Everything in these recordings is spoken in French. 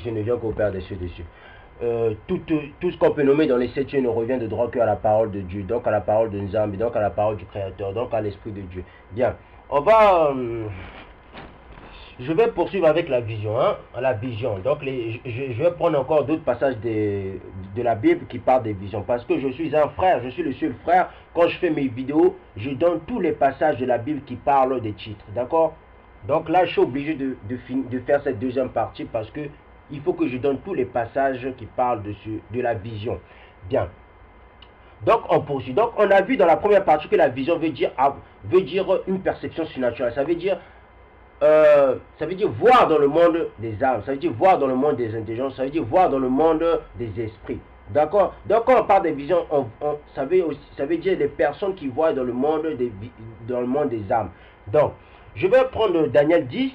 Je ne viens qu'au Père des cieux dessus. Tout ce qu'on peut nommer dans les 7 cieux ne revient de droit qu'à la parole de Dieu, donc à la parole de Nzambi, donc à la parole du Créateur, donc à l'Esprit de Dieu. Bien, on va... je vais poursuivre avec la vision, hein, la vision. Donc je vais prendre encore d'autres passages de la Bible qui parlent des visions, parce que je suis un frère, je suis le seul frère. Quand je fais mes vidéos, je donne tous les passages de la Bible qui parlent des titres, d'accord? Donc là, je suis obligé de faire cette deuxième partie parce que il faut que je donne tous les passages qui parlent de la vision. Bien. Donc, on poursuit. Donc, on a vu dans la première partie que la vision veut dire une perception surnaturelle. Ça veut dire voir dans le monde des âmes. Ça veut dire voir dans le monde des intelligences. Ça veut dire voir dans le monde des esprits. D'accord? Donc, quand on parle des visions, ça veut dire des personnes qui voient dans le monde des âmes. Donc, je vais prendre Daniel 10,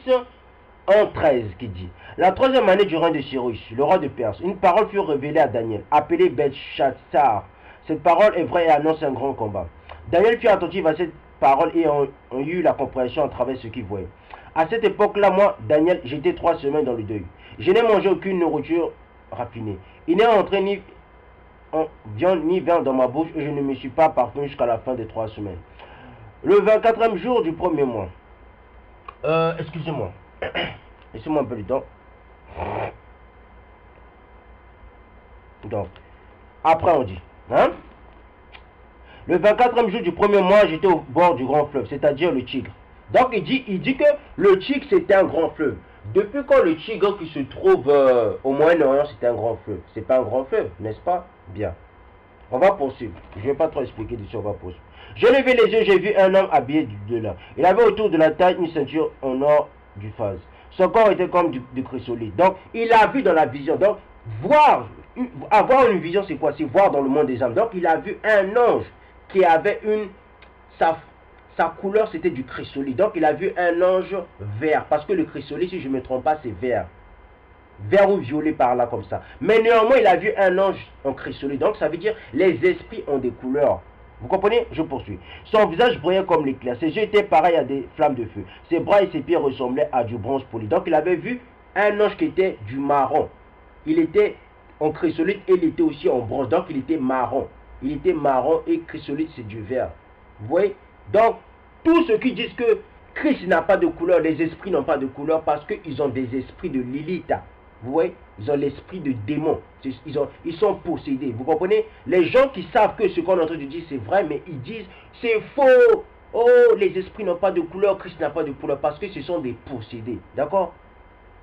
en 13 qui dit: la troisième année du règne de Cyrus, le roi de Perse, une parole fut révélée à Daniel, appelé Belchatsar. Cette parole est vraie et annonce un grand combat. Daniel fut attentif à cette parole et on eut la compréhension à travers ce qu'il voyait. À cette époque-là, moi, Daniel, j'étais 3 semaines dans le deuil. Je n'ai mangé aucune nourriture raffinée. Il n'est entré ni viande ni vin dans ma bouche et je ne me suis pas parvenu jusqu'à la fin des 3 semaines. Le 24e jour du premier mois. Excusez-moi. Laissez-moi un peu de temps. Donc, après on dit, hein? Le 24e jour du premier mois, j'étais au bord du grand fleuve, c'est-à-dire le Tigre. Donc il dit que le Tigre c'était un grand fleuve. Depuis quand le Tigre qui se trouve au Moyen-Orient c'était un grand fleuve? C'est pas un grand fleuve, n'est-ce pas? Bien. On va poursuivre. Je ne vais pas trop expliquer dessus, on va poursuivre. Je levé les yeux, j'ai vu un homme habillé de lin. Il avait autour de la taille une ceinture en or du phase. Son corps était comme du chrysolite. Donc, il a vu dans la vision. Donc, avoir une vision, c'est quoi? C'est voir dans le monde des âmes. Donc, il a vu un ange qui avait sa couleur, c'était du chrysolite. Donc, il a vu un ange vert. Parce que le chrysolite, si je ne me trompe pas, c'est vert. Vert ou violet par là comme ça. Mais néanmoins, il a vu un ange en chrysolite. Donc, ça veut dire les esprits ont des couleurs. Vous comprenez? Je poursuis. Son visage brillait comme l'éclair. Ses yeux étaient pareils à des flammes de feu. Ses bras et ses pieds ressemblaient à du bronze poli. Donc, il avait vu un ange qui était du marron. Il était en chrysolite et il était aussi en bronze. Donc, il était marron. Il était marron et chrysolite, c'est du vert. Vous voyez? Donc, tous ceux qui disent que Christ n'a pas de couleur, les esprits n'ont pas de couleur parce qu'ils ont des esprits de Lilith. Vous voyez, ils ont l'esprit de démon. Ils sont possédés. Vous comprenez? Les gens qui savent que ce qu'on est en train de dire c'est vrai, mais ils disent c'est faux. Oh, les esprits n'ont pas de couleur, Christ n'a pas de couleur, parce que ce sont des possédés. D'accord?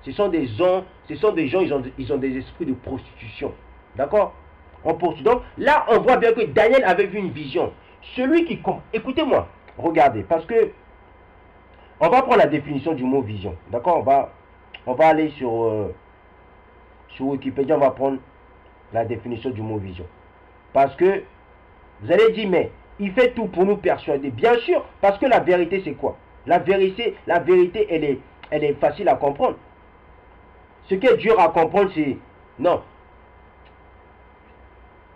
Ce sont des gens, ils ont des esprits de prostitution. D'accord? On poursuit. Donc là, on voit bien que Daniel avait vu une vision. Celui qui compte. Écoutez-moi, regardez, parce que on va prendre la définition du mot vision. D'accord? On va aller sur Wikipédia, on va prendre la définition du mot vision. Parce que vous allez dire, mais il fait tout pour nous persuader. Bien sûr, parce que la vérité, c'est quoi? La vérité, elle est facile à comprendre. Ce qui est dur à comprendre, c'est... Non.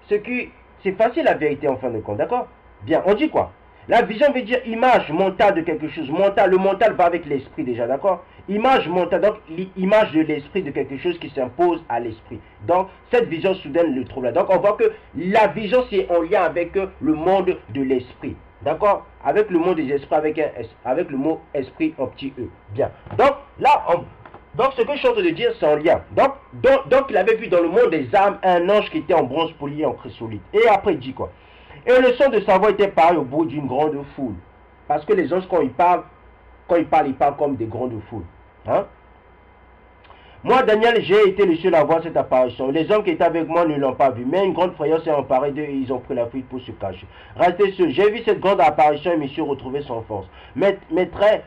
C'est facile la vérité en fin de compte, d'accord? Bien, on dit quoi? La vision veut dire image mentale de quelque chose. Le mental va avec l'esprit déjà, d'accord? Image mentale, donc l'image de l'esprit de quelque chose qui s'impose à l'esprit. Donc, cette vision soudaine le trouve là. Donc, on voit que la vision, c'est en lien avec le monde de l'esprit. D'accord? Avec le monde des esprits, avec le mot esprit en petit e. Bien. Donc, là, donc, ce que je suis en train de dire, c'est en lien. Donc, il avait vu dans le monde des âmes un ange qui était en bronze poli en chrysolite. Et après, il dit quoi? Et le son de sa voix était pareil au bout d'une grande foule. Parce que les anges, quand ils parlent comme des grandes foules. Hein? Moi, Daniel, j'ai été le seul à voir cette apparition. Les hommes qui étaient avec moi ne l'ont pas vu. Mais une grande frayeur s'est emparée d'eux et ils ont pris la fuite pour se cacher. Restez seuls. J'ai vu cette grande apparition et me suis retrouvé sans force. Mes traits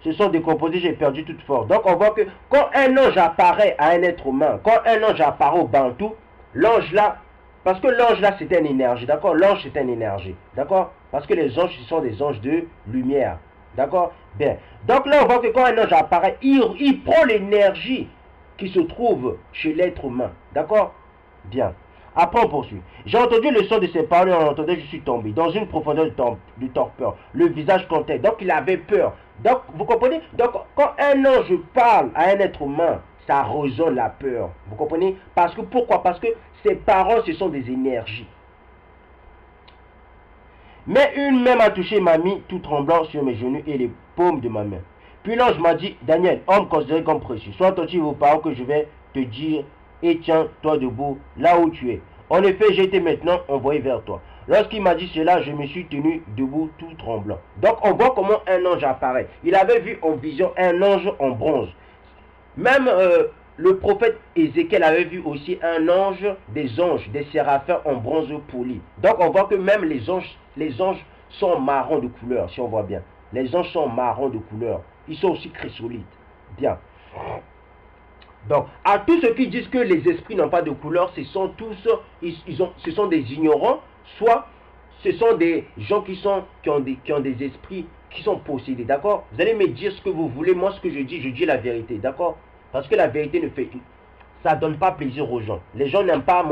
se sont décomposés, j'ai perdu toute force. Donc, on voit que quand un ange apparaît à un être humain, quand un ange apparaît au Bantou, l'ange là, parce que l'ange là c'était une énergie, d'accord? L'ange c'est une énergie, d'accord? Parce que les anges ce sont des anges de lumière, d'accord? Bien. Donc là on voit que quand un ange apparaît, il prend l'énergie qui se trouve chez l'être humain, d'accord? Bien. Après on poursuit. J'ai entendu le son de ses paroles et on entendait, je suis tombé dans une profondeur de torpeur. Le visage comptait, donc il avait peur. Donc vous comprenez? Donc quand un ange parle à un être humain, ça résonne la peur. Vous comprenez? Parce que pourquoi? Parce que ces paroles, ce sont des énergies. Mais une main m'a touché, m'a mis tout tremblant sur mes genoux et les paumes de ma main. Puis l'ange m'a dit, Daniel, homme considéré comme précieux, sois attentif aux paroles que je vais te dire et tiens-toi debout là où tu es. En effet, j'ai été maintenant envoyé vers toi. Lorsqu'il m'a dit cela, je me suis tenu debout tout tremblant. Donc on voit comment un ange apparaît. Il avait vu en vision un ange en bronze. Même le prophète Ézéchiel avait vu aussi un ange, des séraphins en bronze poli. Donc on voit que même les anges sont marrons de couleur, si on voit bien. Les anges sont marrons de couleur. Ils sont aussi chrysolites. Bien. Donc, à tous ceux qui disent que les esprits n'ont pas de couleur, ce sont tous, ce sont des ignorants, soit ce sont des gens qui ont des esprits qui sont possédés, d'accord? Vous allez me dire ce que vous voulez, moi ce que je dis la vérité, d'accord? Parce que la vérité ça ne donne pas plaisir aux gens. Les gens n'aiment pas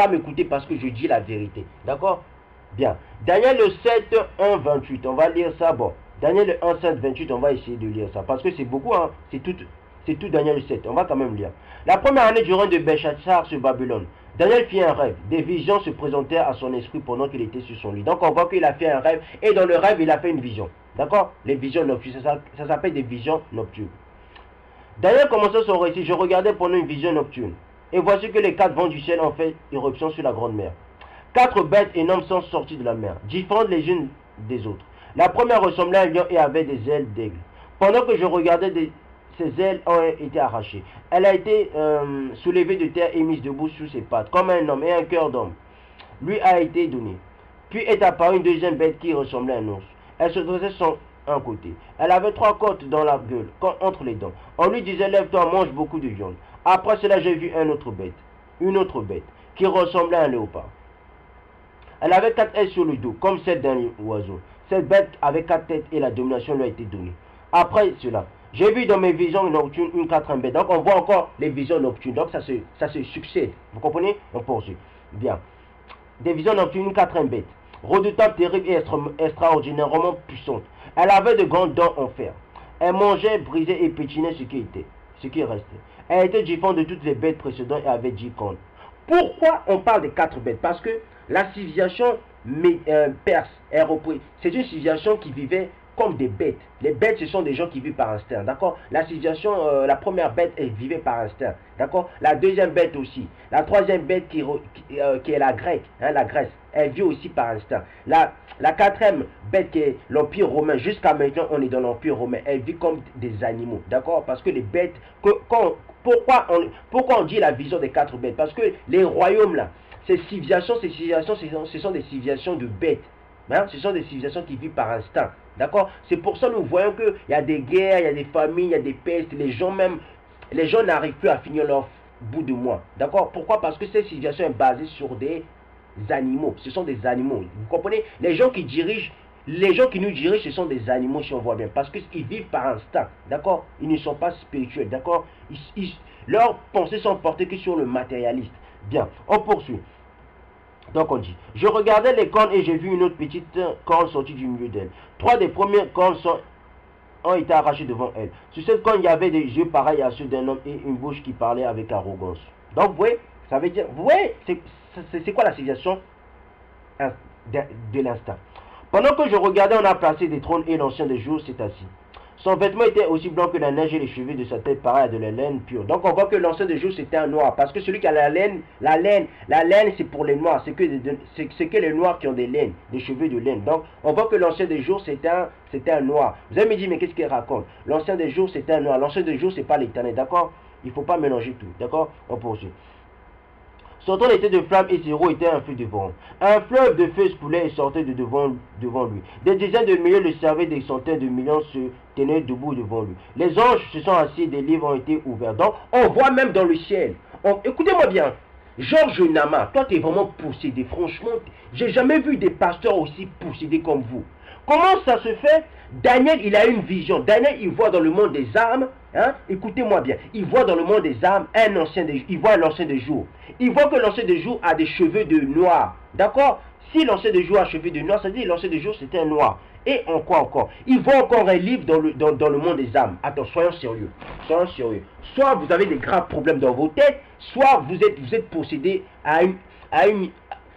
m'écouter parce que je dis la vérité, d'accord? Bien. Daniel 7, 1, 28, on va lire ça, bon. Daniel 1, 7, 28, on va essayer de lire ça, parce que c'est beaucoup, hein, c'est tout Daniel 7, on va quand même lire. La première année du règne de Belchassar sur Babylone, Daniel fit un rêve. Des visions se présentèrent à son esprit pendant qu'il était sur son lit. Donc on voit qu'il a fait un rêve, et dans le rêve, il a fait une vision. D'accord? Les visions nocturnes, ça s'appelle des visions nocturnes. Daniel commença son récit, je regardais pendant une vision nocturne. Et voici que les 4 vents du ciel ont fait irruption sur la grande mer. 4 bêtes énormes sont sorties de la mer, différentes les unes des autres. La première ressemblait à un lion et avait des ailes d'aigle. Pendant que je regardais, ses ailes ont été arrachées. Elle a été soulevée de terre et mise debout sous ses pattes, comme un homme, et un cœur d'homme lui a été donné. Puis est apparue une deuxième bête qui ressemblait à un ours. Elle se dressait sur un côté. Elle avait 3 côtes dans la gueule, entre les dents. On lui disait, lève-toi, mange beaucoup de viande. Après cela, j'ai vu une autre bête, qui ressemblait à un léopard. Elle avait 4 ailes sur le dos, comme celle d'un oiseau. Cette bête avait 4 têtes et la domination lui a été donnée. Après cela, j'ai vu dans mes visions nocturnes une 4e bête. Donc on voit encore les visions nocturnes. Donc ça se succède. Vous comprenez? On poursuit. Bien. Des visions nocturnes, une 4e bête. Redoutable, terrible et extraordinairement puissante. Elle avait de grandes dents en fer. Elle mangeait, brisait et pétinait ce qui restait. Elle était différente de toutes les bêtes précédentes et avait 10 cornes. Pourquoi on parle des 4 bêtes? Parce que la civilisation perse est reprise. C'est une civilisation qui vivait comme des bêtes. Les bêtes, ce sont des gens qui vivent par instinct, d'accord? La civilisation, la première bête, elle vivait par instinct, d'accord? La deuxième bête aussi. La 3e bête qui est la grecque, hein, la Grèce, elle vit aussi par instinct. La 4e bête qui est l'Empire romain, jusqu'à maintenant, on est dans l'Empire romain. Elle vit comme des animaux, d'accord? Parce que les bêtes, pourquoi on dit la vision des 4 bêtes? Parce que les royaumes là, ces civilisations, ce sont des civilisations de bêtes. Hein? Ce sont des civilisations qui vivent par instinct. D'accord? C'est pour ça que nous voyons qu'il y a des guerres, il y a des famines, il y a des pestes. Les gens n'arrivent plus à finir leur bout de mois. D'accord? Pourquoi? Parce que cette civilisation est basée sur des animaux. Ce sont des animaux. Vous comprenez? Les gens qui nous dirigent, ce sont des animaux, si on voit bien. Parce qu'ils vivent par instinct. D'accord? Ils ne sont pas spirituels. D'accord? Leurs pensées sont portées que sur le matérialiste. Bien, on poursuit. Donc on dit, je regardais les cornes et j'ai vu une autre petite corne sortie du milieu d'elle. 3 des premières cornes ont été arrachées devant elle. Sur cette corne, il y avait des yeux pareils à ceux d'un homme et une bouche qui parlait avec arrogance. Donc vous voyez, ça veut dire, vous voyez, c'est quoi la civilisation de l'instinct? Pendant que je regardais, on a placé des trônes et l'ancien des jours s'est assis. Son vêtement était aussi blanc que la neige et les cheveux de sa tête pareils à de la laine pure. Donc on voit que l'ancien des jours c'était un noir. Parce que celui qui a la laine c'est pour les noirs. C'est que les noirs qui ont des laines, des cheveux de laine. Donc on voit que l'ancien des jours c'était un noir. Vous allez me dire mais qu'est-ce qu'il raconte? L'ancien des jours c'était un noir. L'ancien des jours c'est pas l'éternel, d'accord? Il ne faut pas mélanger tout, d'accord? On poursuit. Son trône était de flammes et ses roues étaient un feu de vent. Un fleuve de feu coulait et sortait de devant lui. Des dizaines de milliers le servaient, des centaines de millions se tenaient debout devant lui. Les anges se sont assis, des livres ont été ouverts. Donc, on voit même dans le ciel. Écoutez-moi bien. Georges Nama, toi tu es vraiment possédé. Franchement, j'ai jamais vu des pasteurs aussi possédés comme vous. Comment ça se fait? Daniel, il a une vision. Daniel, il voit dans le monde des âmes. Hein? Écoutez-moi bien. Il voit dans le monde des âmes il voit l'ancien des jours. Il voit que l'ancien des jours a des cheveux de noir. D'accord? Si l'ancien des jours a cheveux de noir, ça veut dire que l'ancien des jours c'était un noir. Et en quoi encore? Ils voient encore un livre dans le monde des âmes. Attends, soyons sérieux. Soyons sérieux. Soit vous avez des graves problèmes dans vos têtes, soit vous êtes possédé à une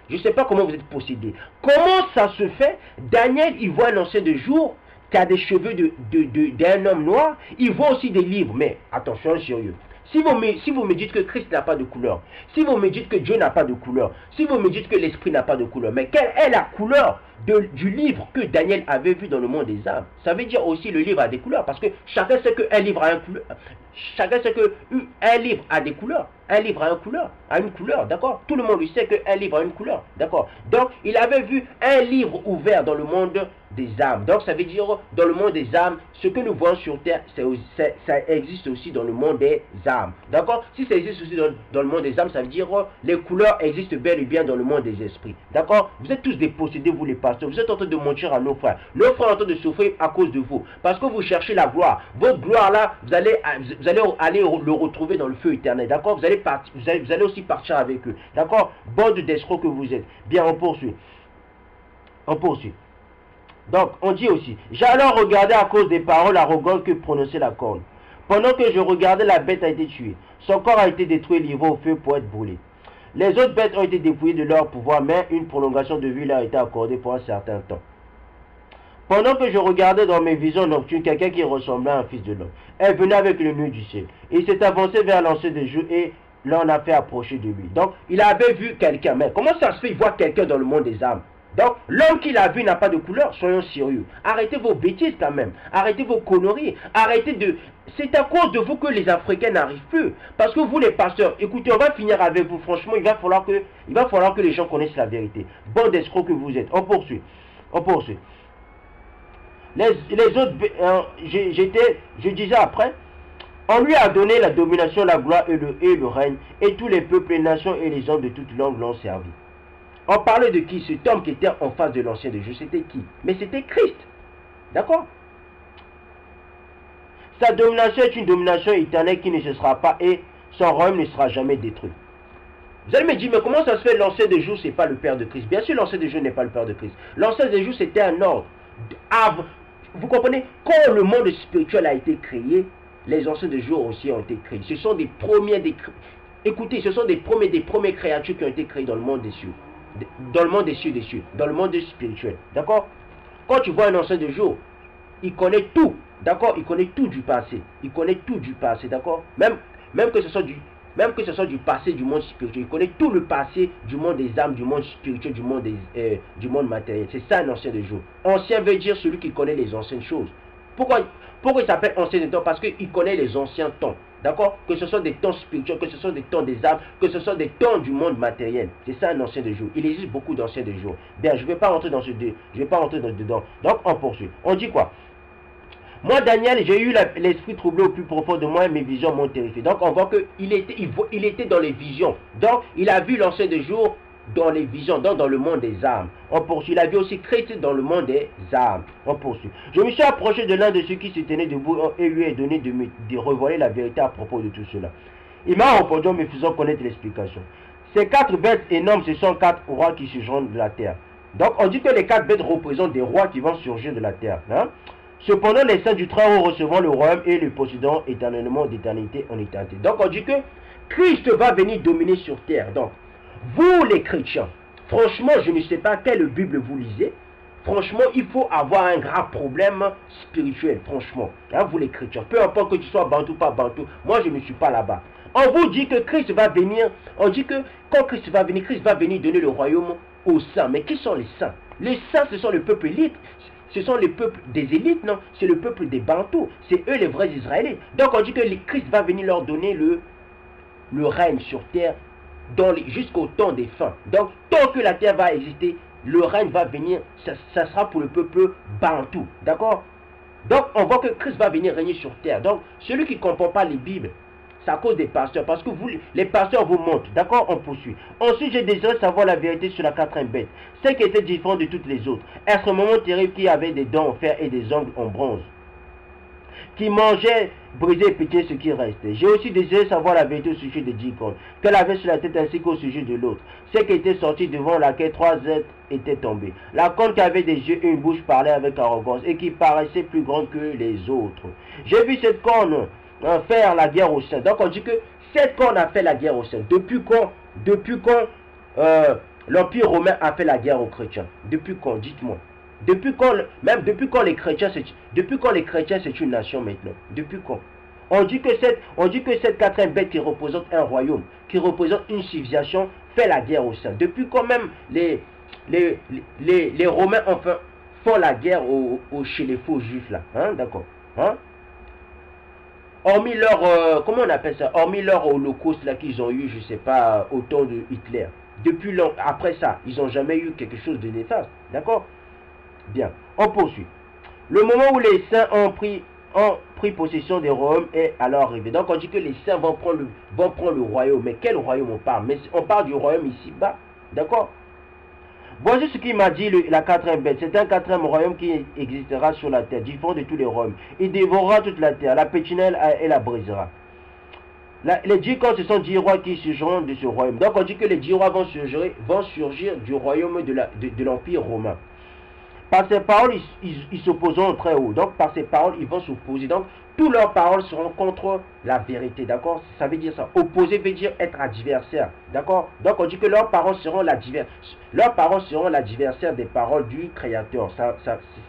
je ne sais pas comment vous êtes possédé. Comment ça se fait? Daniel, il voit un ancien de jour qui a des cheveux d'un homme noir. Il voit aussi des livres. Mais attention, sérieux. Si vous me dites que Christ n'a pas de couleur, si vous me dites que Dieu n'a pas de couleur, si vous me dites que l'esprit n'a pas de couleur, mais quelle est la couleur du livre que Daniel avait vu dans le monde des âmes? Ça veut dire aussi le livre a des couleurs, parce que chacun sait qu'un livre a une couleur. Chacun sait qu'un livre a des couleurs. Un livre a une couleur, d'accord? Tout le monde sait qu'un livre a une couleur, d'accord? Donc, il avait vu un livre ouvert dans le monde des âmes. Donc, ça veut dire, dans le monde des âmes, ce que nous voyons sur terre, ça existe aussi dans le monde des âmes, d'accord? Si ça existe aussi dans le monde des âmes, ça veut dire, les couleurs existent bel et bien dans le monde des esprits, d'accord? Vous êtes tous des possédés, vous les pasteurs. Vous êtes en train de mentir à nos frères. Nos frères sont en train de souffrir à cause de vous, parce que vous cherchez la gloire. Votre gloire là, vous allez aller le retrouver dans le feu éternel, d'accord? Vous allez aussi partir avec eux, d'accord? Bande d'escrocs que vous êtes. Bien, on poursuit. On poursuit. Donc, on dit aussi, j'ai alors regardé à cause des paroles arrogantes que prononçait la corne. Pendant que je regardais, la bête a été tuée. Son corps a été détruit et livré au feu pour être brûlé. Les autres bêtes ont été dépouillées de leur pouvoir, mais une prolongation de vie leur a été accordée pour un certain temps. Pendant que je regardais dans mes visions nocturnes quelqu'un qui ressemblait à un fils de l'homme, elle venait avec le nuée du ciel. Il s'est avancé vers l'ancien des jours et l'en a fait approcher de lui. Donc, il avait vu quelqu'un. Mais comment ça se fait, il voit quelqu'un dans le monde des âmes? Donc, l'homme qu'il a vu n'a pas de couleur. Soyons sérieux. Arrêtez vos bêtises quand même. Arrêtez vos conneries. Arrêtez de... C'est à cause de vous que les Africains n'arrivent plus. Parce que vous, les pasteurs, écoutez, on va finir avec vous. Franchement, il va falloir que les gens connaissent la vérité. Bande d'escrocs que vous êtes. On poursuit. On poursuit. Les autres... je disais après... On lui a donné la domination, la gloire et le règne. Et tous les peuples, les nations et les hommes de toutes langues l'ont servi. On parlait de qui? Cet homme qui était en face de l'ancien de Dieu, c'était qui? Mais c'était Christ. D'accord? Sa domination est une domination éternelle qui ne cessera pas et son royaume ne sera jamais détruit. Vous allez me dire, mais comment ça se fait l'ancien de jour, c'est pas le Père de Christ? Bien sûr, l'ancien de jour n'est pas le Père de Christ. L'ancien de jour, c'était un ordre. Vous comprenez? Quand le monde spirituel a été créé, les anciens de jour aussi ont été créés. Ce sont des premiers, écoutez, ce sont des premières créatures qui ont été créées dans le monde des cieux. Dans le monde des cieux, dans le monde spirituel, d'accord? Quand tu vois un ancien de jour, il connaît tout, d'accord? Il connaît tout du passé, d'accord? Même que ce soit du passé du monde spirituel, il connaît tout le passé du monde des âmes, du monde spirituel, du monde matériel. C'est ça un ancien de jour. Ancien veut dire celui qui connaît les anciennes choses. Pourquoi il s'appelle ancien de temps? Parce qu'il connaît les anciens temps. D'accord? Que ce soit des temps spirituels, que ce soit des temps des âmes, que ce soit des temps du monde matériel. C'est ça un ancien de jour. Il existe beaucoup d'anciens de jour. Bien, je ne vais pas rentrer dedans. Donc, on poursuit. On dit quoi? Moi, Daniel, j'ai eu l'esprit troublé au plus profond de moi et mes visions m'ont terrifié. Donc, on voit qu'il était dans les visions. Donc, il a vu l'ancien de jour dans les visions, donc dans le monde des âmes. On poursuit. Il a vu aussi Christ dans le monde des âmes. On poursuit. Je me suis approché de l'un de ceux qui se tenaient debout et lui ai donné de revoiler la vérité à propos de tout cela. Il m'a répondu en me faisant connaître l'explication. Ces 4 bêtes énormes, ce sont 4 rois qui surgiront de la terre. Donc on dit que les 4 bêtes représentent des rois qui vont surgir de la terre. Hein? Cependant, les saints du Très-Haut recevront le royaume et le posséderont éternellement d'éternité en éternité. Donc on dit que Christ va venir dominer sur terre. Donc, vous les chrétiens, franchement, je ne sais pas quelle Bible vous lisez. Franchement, il faut avoir un grave problème spirituel, franchement. Hein, vous les chrétiens, peu importe que tu sois bantou ou pas bantou, moi je ne suis pas là-bas. On vous dit que Christ va venir, on dit que quand Christ va venir donner le royaume aux saints. Mais qui sont les saints? Les saints, ce sont le peuple élite. Ce sont les peuples des élites, non? C'est le peuple des bantous. C'est eux les vrais Israélites. Donc on dit que Christ va venir leur donner le règne sur terre jusqu'au temps des fins. Donc, tant que la terre va exister, le règne va venir, ça sera pour le peuple bantou. D'accord? Donc, on voit que Christ va venir régner sur terre. Donc, celui qui ne comprend pas les Bibles, c'est à cause des pasteurs. Parce que vous, les pasteurs vous montrent. D'accord? On poursuit. Ensuite, j'ai désiré savoir la vérité sur la 4e bête. Celle qui était différente de toutes les autres. Extrêmement terrible, qui avait des dents en fer et des ongles en bronze. qui mangeait, brisait et piquait ce qui restait. J'ai aussi désiré savoir la vérité au sujet des 10 cornes, qu'elle avait sur la tête ainsi qu'au sujet de l'autre. Celle qui était sortie devant laquelle 3 êtres étaient tombés. La corne qui avait des yeux et une bouche parlait avec arrogance et qui paraissait plus grande que les autres. J'ai vu cette corne faire la guerre aux saints. Donc on dit que cette corne a fait la guerre aux saints. Depuis quand l'Empire romain a fait la guerre aux chrétiens? Depuis quand? Dites-moi. Depuis quand les chrétiens c'est une nation maintenant? Depuis quand? On dit que cette quatrième bête qui représente un royaume, qui représente une civilisation, fait la guerre aux saints. Depuis quand même les Romains enfin font la guerre chez les faux juifs là, hein, d'accord, hein? Hormis leur, comment on appelle ça? Hormis leur holocauste là qu'ils ont eu, je sais pas, au temps de Hitler. Après ça, ils n'ont jamais eu quelque chose de néfaste, d'accord? Bien, on poursuit. Le moment où les saints ont pris possession des royaumes est alors arrivé. Donc on dit que les saints vont prendre le royaume. Mais quel royaume on parle? Mais on parle du royaume ici-bas. D'accord? Voici ce qu'il m'a dit la quatrième bête. C'est un quatrième royaume qui existera sur la terre, différent de tous les royaumes. Il dévorera toute la terre, la pétrinelle et la brisera. Les 10 cornes, ce sont 10 rois qui surgiront de ce royaume. Donc on dit que les 10 rois vont surgir du royaume de l'Empire romain. Par ces paroles, ils s'opposeront très haut. Donc, par ces paroles, ils vont s'opposer. Donc, toutes leurs paroles seront contre la vérité. D'accord? Ça veut dire ça. Opposer veut dire être adversaire. D'accord? Donc, on dit que leurs paroles seront l'adversaire des paroles du Créateur.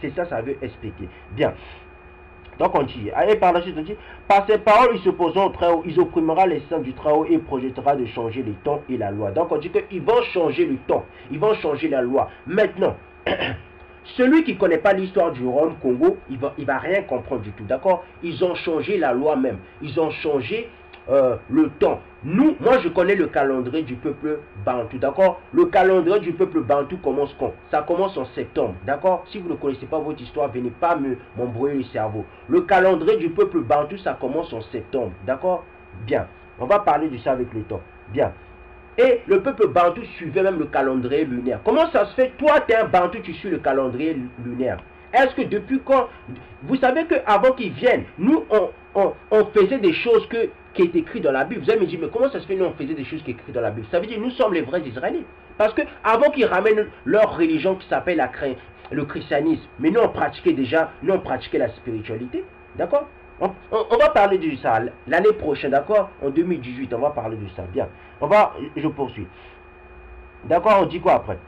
C'est ça veut expliquer. Bien. Donc, on dit, et par la suite, on dit, par ces paroles, ils s'opposeront très haut. Ils opprimera les saints du très haut et projettera de changer les temps et la loi. Donc, on dit qu'ils vont changer le temps. Ils vont changer la loi. Maintenant, celui qui ne connaît pas l'histoire du royaume Congo, il va rien comprendre du tout, d'accord? Ils ont changé la loi même, ils ont changé le temps. Moi je connais le calendrier du peuple Bantou, d'accord? Le calendrier du peuple Bantou commence quand? Ça commence en septembre, d'accord? Si vous ne connaissez pas votre histoire, venez pas m'embrouiller le cerveau. Le calendrier du peuple Bantou, ça commence en septembre, d'accord? Bien, on va parler de ça avec le temps, bien. Et le peuple Bantou suivait même le calendrier lunaire. Comment ça se fait? Toi, tu es un Bantou, tu suis le calendrier lunaire. Est-ce que depuis quand... Vous savez qu'avant qu'ils viennent, nous, on faisait des choses qui est écrit dans la Bible. Vous allez me dire, mais comment ça se fait nous, on faisait des choses qui est écrites dans la Bible? Ça veut dire, nous sommes les vrais Israéliens. Parce que avant qu'ils ramènent leur religion qui s'appelle le christianisme, mais nous, on pratiquait la spiritualité. D'accord? On va parler de ça l'année prochaine, d'accord? En 2018, on va parler de ça. Bien. Je poursuis. D'accord, on dit quoi après?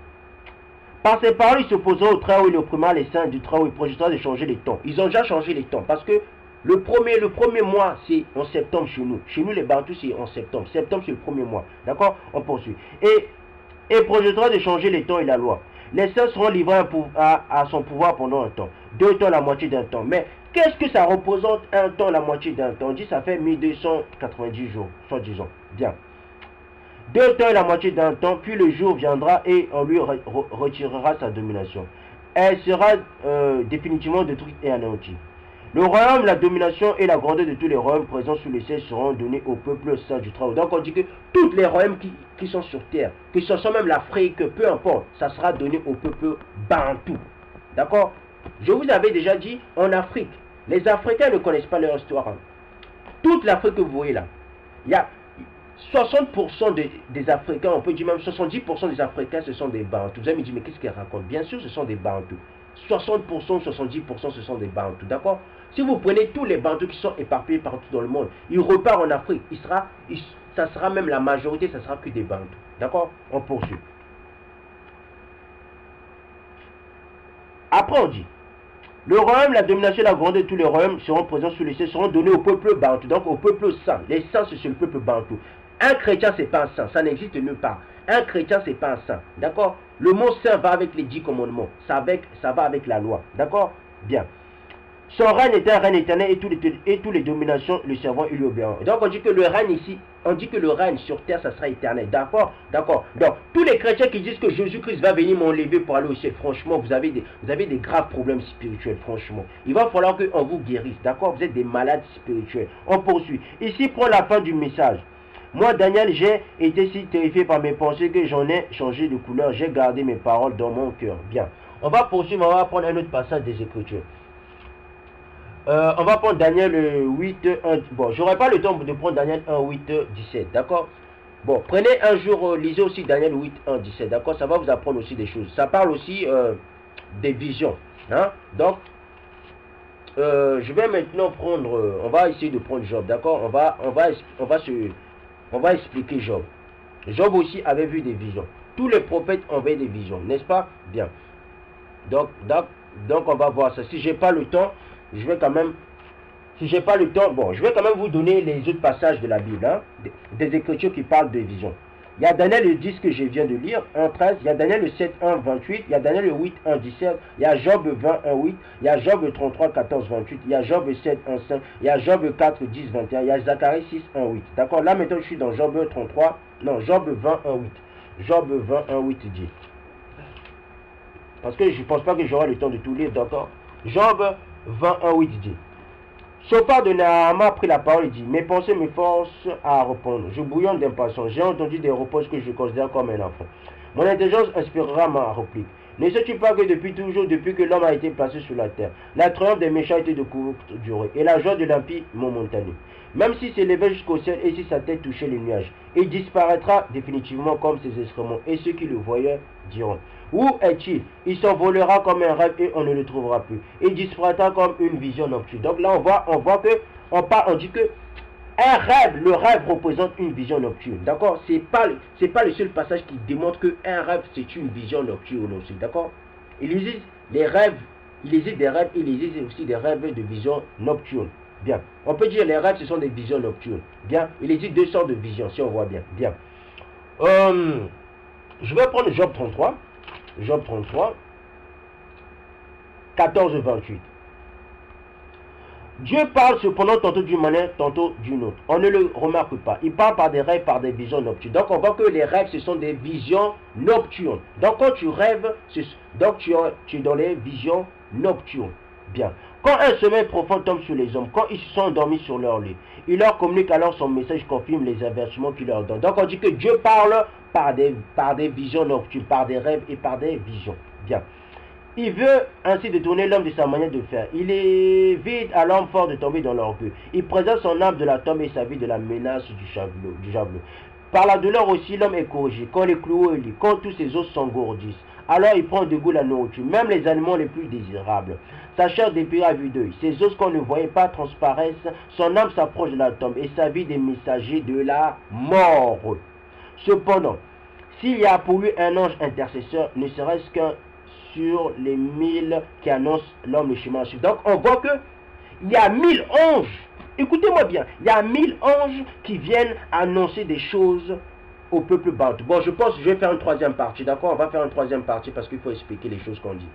Par ces paroles, ils s'opposeront au très haut et opprimera les saints du très haut et projettera de changer les temps. Ils ont déjà changé les temps parce que le premier mois, c'est en septembre chez nous. Chez nous, les Bantous, c'est en septembre. Septembre, c'est le premier mois. D'accord? On poursuit. Et projettera de changer les temps et la loi. Les saints seront livrés à son pouvoir pendant un temps. 2 temps, la moitié d'un temps. Mais qu'est-ce que ça représente un temps, la moitié d'un temps? On dit ça fait 1290 jours, soi-disant. Bien. 2 temps et la moitié d'un temps, puis le jour viendra et on lui retirera sa domination. Elle sera définitivement détruite et anéantie. Le royaume, la domination et la grandeur de tous les royaumes présents sous le ciel seront donnés au peuple saint du très haut. Donc on dit que tous les royaumes qui sont sur terre, que ce soit même l'Afrique, peu importe, ça sera donné au peuple Bantou. D'accord? Je vous avais déjà dit, en Afrique, les Africains ne connaissent pas leur histoire. Toute l'Afrique que vous voyez là, il y a 60% des Africains, on peut dire même 70% des Africains, ce sont des Bantous. Vous allez me dire, mais qu'est-ce qu'ils racontent? Bien sûr, ce sont des Bantous. 60%, 70%, ce sont des Bantous. D'accord? Si vous prenez tous les Bantous qui sont éparpillés partout dans le monde, ils repartent en Afrique. Ça sera même la majorité, ça sera que des Bantous. D'accord? On poursuit. Après, on dit, le royaume, la domination et la grandeur de tous les royaumes seront présents sous les cieux, seront donnés au peuple Bantou, donc au peuple saint. Les saints, c'est le peuple Bantou. Un chrétien, c'est pas un saint, ça n'existe nulle part. Un chrétien, c'est pas un saint, d'accord? Le mot saint va avec les 10 commandements, ça va avec la loi, d'accord? Bien. Son règne est un règne éternel et toutes les dominations le servant et lui obéiront. Donc on dit que le règne ici, on dit que le règne sur terre, ça sera éternel. D'accord? D'accord. Donc tous les chrétiens qui disent que Jésus-Christ va venir m'enlever pour aller au ciel, franchement, vous avez des graves problèmes spirituels, franchement. Il va falloir qu'on vous guérisse. D'accord? Vous êtes des malades spirituels. On poursuit. Ici, prend la fin du message. Moi, Daniel, j'ai été si terrifié par mes pensées que j'en ai changé de couleur. J'ai gardé mes paroles dans mon cœur. Bien. On va poursuivre, on va prendre un autre passage des Écritures. On va prendre Daniel 8, 1. Bon, j'aurai pas le temps de prendre Daniel 1, 8, 17, d'accord? Bon, prenez un jour, lisez aussi Daniel 8, 1, 17, d'accord? Ça va vous apprendre aussi des choses. Ça parle aussi des visions. Hein? Donc, je vais maintenant prendre, on va essayer de prendre Job, d'accord? On va expliquer Job. Job aussi avait vu des visions. Tous les prophètes avaient des visions, n'est-ce pas? Bien. Donc, on va voir ça. Si j'ai pas le temps, je vais quand même, si j'ai pas le temps, bon, je vais quand même vous donner les autres passages de la Bible, hein, des écritures qui parlent de visions. Il y a Daniel le 10 que je viens de lire, 1, 13. Il y a Daniel le 7, 1, 28. Il y a Daniel le 8, 1, 17. Il y a Job 20, 1, 8. Il y a Job 33, 14, 28. Il y a Job 7, 1, 5. Il y a Job 4, 10, 21. Il y a Zacharie 6, 1, 8. D'accord? Là, maintenant, je suis dans Job 33. Non, Job 20, 1, 8. Job 20, 1, 8 dit. Parce que je ne pense pas que j'aurai le temps de tout lire, d'accord? Job 20, 1, 8 dit. Sophar de Nahama prit la parole et dit, mes pensées me forcent à répondre. Je bouillonne d'impatience. J'ai entendu des reproches que je considère comme un enfant. Mon intelligence inspirera ma réplique. Ne sais-tu pas que depuis toujours, depuis que l'homme a été placé sur la terre, la triomphe des méchants était de courte durée, et la joie de l'impie momentanée. Même s'il s'élevait jusqu'au ciel et si sa tête touchait les nuages, il disparaîtra définitivement comme ses excréments, et ceux qui le voyaient diront, où est-il? Il s'envolera comme un rêve et on ne le trouvera plus. Il disparaîtra comme une vision nocturne. Donc là, on voit que, on dit que un rêve, le rêve représente une vision nocturne. D'accord? C'est pas le seul passage qui démontre qu'un rêve, c'est une vision nocturne aussi. D'accord? Il existe les rêves, il existe des rêves, il existe aussi des rêves de vision nocturne. Bien. On peut dire les rêves, ce sont des visions nocturnes. Bien. Il existe deux sortes de visions, si on voit bien. Bien. Je vais prendre Job 33. Job 33, 14, 28. Dieu parle cependant tantôt d'une manière, tantôt d'une autre. On ne le remarque pas. Il parle par des rêves, par des visions nocturnes. Donc on voit que les rêves, ce sont des visions nocturnes. Donc quand tu rêves, donc tu es dans les visions nocturnes. Bien. Quand un sommeil profond tombe sur les hommes, quand ils se sont endormis sur leur lit, il leur communique alors son message, confirme les avertissements qu'il leur donne. Donc on dit que Dieu parle par des visions nocturnes, par des rêves et par des visions. Bien. Il veut ainsi détourner l'homme de sa manière de faire. Il évite à l'homme fort de tomber dans l'orgueil. Il présente son âme de la tombe et sa vie de la menace du javelot. Par la douleur aussi, l'homme est corrigé. Quand les clous au lit, quand tous ses os s'engourdissent, alors il prend de goût la nourriture, même les aliments les plus désirables. Sa chair dépérit à vue d'œil. Ses os qu'on ne voyait pas transparaissent. Son âme s'approche de la tombe et sa vie des messagers de la mort. Cependant, s'il y a pour lui un ange intercesseur, ne serait-ce qu'un sur les 1000 qui annoncent l'homme le chemin à suivre. Donc on voit que il y a 1000 anges. Écoutez-moi bien, il y a 1000 anges qui viennent annoncer des choses au peuple bantou. Bon, je pense que je vais faire une troisième partie, d'accord? On va faire une troisième partie parce qu'il faut expliquer les choses qu'on dit.